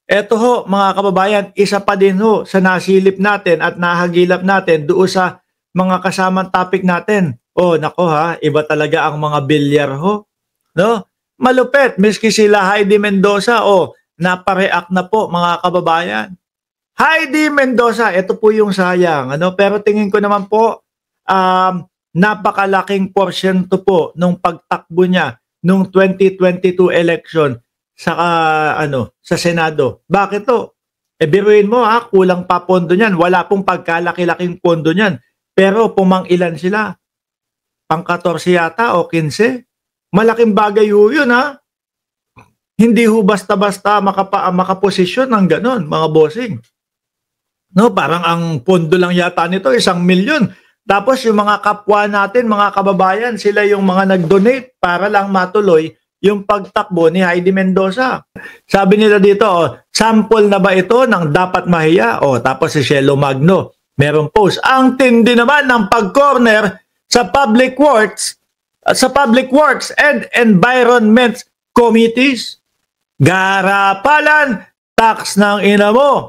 Eto ho, mga kababayan, isa pa din ho sa nasilip natin at nahagilap natin doon sa mga kasamang topic natin. Oh, nako ha, iba talaga ang mga bilyar ho. No? Malupet, miski sila Heidi Mendoza, oh, napareact na po mga kababayan. Heidi Mendoza, ito po yung sayang. Ano? Pero tingin ko naman po, napakalaking porsyento po nung pagtakbo niya nung 2022 election sa Senado. Bakit to? Biruin mo ha, kulang pa pondo niyan. Wala pong pagkalaki-laking pondo niyan. Pero pumang-ilan sila? Pang-14 yata o 15? Malaking bagay ho yun ha. Hindi ho basta-basta makaposisyon ng ganon, mga bossing. No, parang ang pondo lang yata nito 1,000,000. Tapos yung mga kapwa natin, mga kababayan, sila yung mga nag-donate para lang matuloy yung pagtakbo ni Heidi Mendoza. Sabi nila dito, sample na ba ito ng dapat mahiya? Tapos si Shelo Magno, merong post. Ang tindi naman ng pag-corner sa Public Works and Environment Committees. Garapalan, tax ng ina mo.